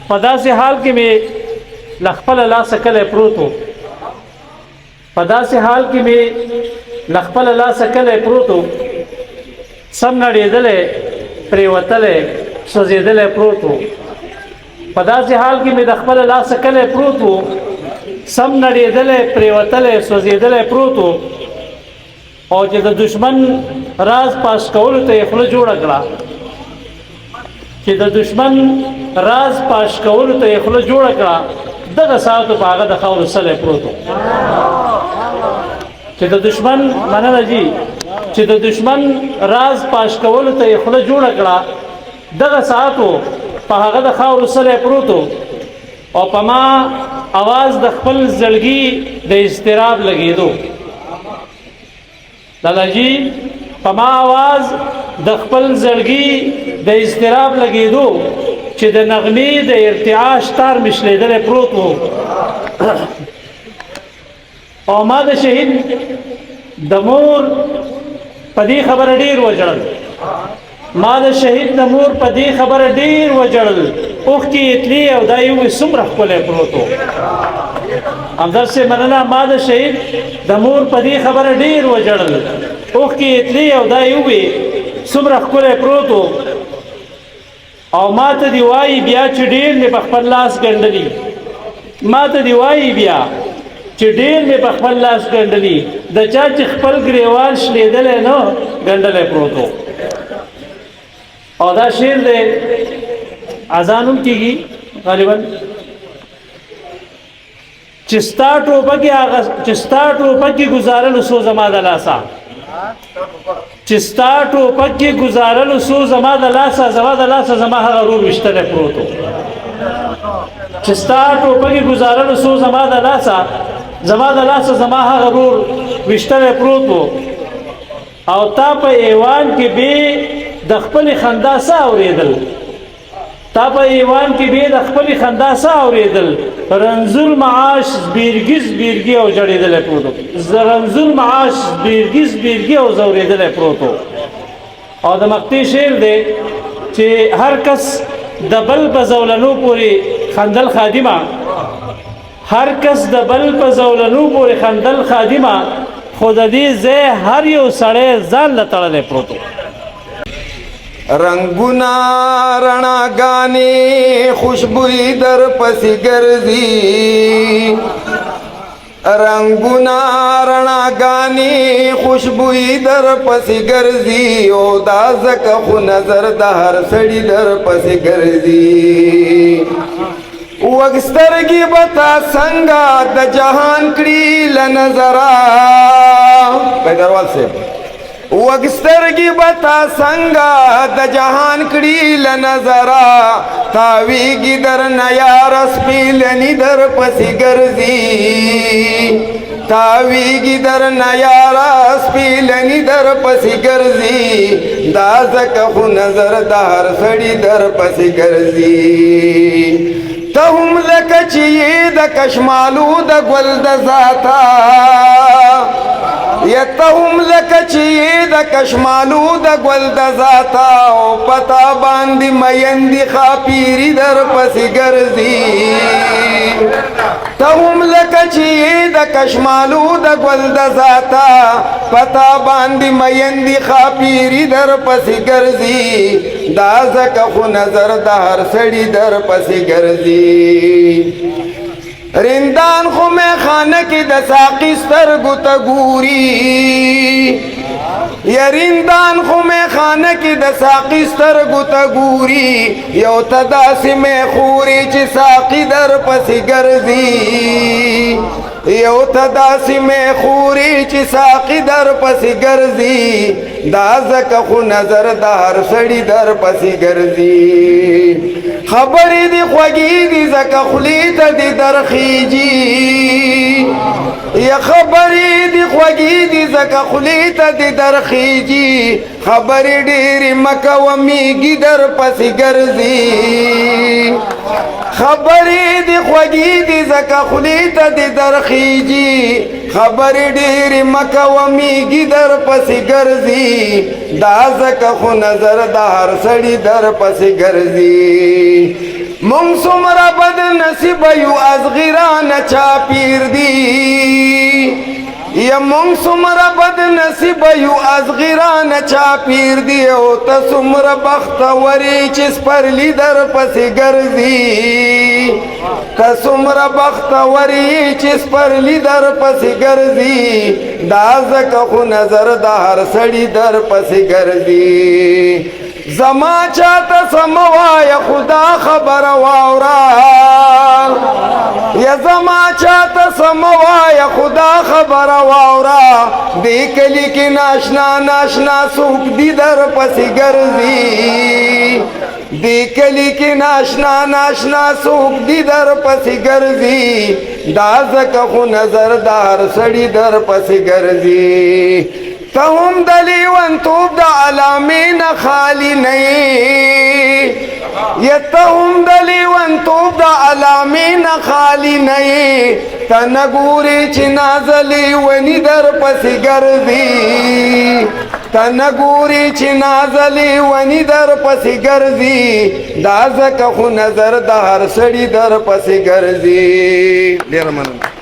په داسې حال کې مې له خپل لاسه کلی پروت و په داسې حال کې مې له خپل لاسه کلی پروت و سم نړېدلی پرېوتلی سوځېدلی پروت و په داسې حال کې مې د خپل لاسه کلی پروت و سم نړېدلی پرېوتلی سوځېدلی پروت و او چې د دشمن راز پاش کولو ته یې خوله جوړه کړه چې د دشمن راز پاش کولو ته یې خوله جوړه کړه دغه ساعتو په هغه د خاورو سلی پروت و چې د دشمن مننه جي چې د دشمن راز پاش کولو ته یې خوله جوړه کړه دغه ساعتو په هغه د خاورو سلی پروت و او په ما اواز د خپل زړګي د اضطراب لګېدو دادا جی په ما اواز د خپل زړګي د اضطراب لګېدو چې د نغمې د ارتعاش تار مشلېدلی پروت و او ما د شهید د مور په دې خبره ډېر وژړل ما د شهید د مور په دې خبره ډېر وژړل اوښکې یې تلې او دا یې ووې څومره ښکلی پروت و همدرد صاحب مننه ما د شهید د مور په دې خبره ډېر وژړل اوښکې یې تلې او دا یې ووې څومره ښکلی پروت و او ما ته دې وایي بیا چې ډېر مې په خپل لاس ګنډلي ما ته دې وایي بیا چې ډېر مې په خپل لاس ګنډلي د چا چې خپل ګریوان شلېدلی نه ګنډلی پروت و او دا شعر دی اذان هم کېږي غالبا چې ستا ټوپکې ګزارلو څو زما د لاسه چې ستا ټوپکې ګزارلو څو زما د لاسه زما هغه ورور ویشتلی پروت و چې ستا ټوپکې ګزارلو څو زما د لاسه زما هغه ورور ویشتلی پروت و او تا په ایوان کې بې د خپلې خندا څه اورېدل تا په ایوان کې بې د خپلې خندا څه اورېدل رنځور معاش زبېرګي او جړېدلی پروت و رنځور معاش زبېرګي او ځورېدلی پروت و او د مقطع شعر دی چې هر کس د بل په زولنو پورې خندل خادمه هر کس د بل په زولنو پورې خندل خادمه خو د دې ځای هر یو سړی ځان له تړلی پروت و رنگونا رڼاګانې خوشبوئی در پسې ګرځي رنگونا رڼاګانې خوشبوئی در پسې ګرځي او دا ځکه خو نظر د هر سړي در پسې ګرځي وګسترګي بتا څنګه د جهان کړي له نظره پیدروال صاحب وګسترګي بتا څنګه د جهان کړي له نظره تاویږي در نه یار سپیلني در پسې ګرځي تاویږي در نه یار سپیلني در پسې ګرځي دا ځکه خو نظر د هر سړي در پسې ګرځي ته هم لکه چې د کشمالو د ګل د ذاته یا ته هم لکه چې د کشمالو د ګل د ذاته او پتا باندې میندې خاپیري در پسې ګرځي ته هم لکه چې د کشمالو د ګل د ذاته پتا باندې میندې خاپیري در پسې ګرځي دا ځکه خو نظر د هر سړي در پسې ګرځي رندان خو میخانه کې د ساقي سترګو ته ګوري یا رندان خو میخانه کې د ساقي سترګو ته ګوري یو ته داسې میخوري چې ساقي در پسې ګرځي یو ته داسې میخوري چې ساقي در پسې ګرځي دا ځکه خو نظر د هر سړي در پسې ګرځي خبرې دي خوږې دي ځکه خولې ته دي درخیږي یا خبرې دي خوږې دي ځکه خولې ته دي درخیږي خبرې ډېرې مه کوه میږي در پسې ګرځي خبرې دي خوږې دي ځکه خولې ته دي درخیږي خبرې ډېرې مه کوه میږي در پسې ګرځي دا ځکه خو نظر د هر سړي در پسې ګرځي مونږ څومره بد نصیبه یو ازغرانه چا پیر دی یا مونږ څومره بد نصیبه یو ازغرانه چا پیر دی او ته څومره بختورې چې سپرلي در پسې ګرځي ته څومره بختورې چې سپرلي در پسې ګرځي دا ځکه خو نظر د هر سړي در پسې ګرځي زما چاته سموایا خدا خبر واورا یا زما چاته سموایا خدا خبر واورا دې کلی کې ناشنا ناشنا سوق دی در پسې ګرځي دې کلی کې ناشنا ناشنا سوق دی در پسې ګرځي دا ځکه خو نظر د هر سړي در پسې ګرځي ته هم د لیونتوب د علامې نه خالي نه یې یا ته هم د لیونتوب د علامې نه خالي نه یې ته نه ګورې چې نازلې ونې در پسې ګرځي ته نه ګورې چې نازلې ونې در پسې ګرځي دا ځکه خو نظر د هر سړي در پسې ګرځي ډېره مننه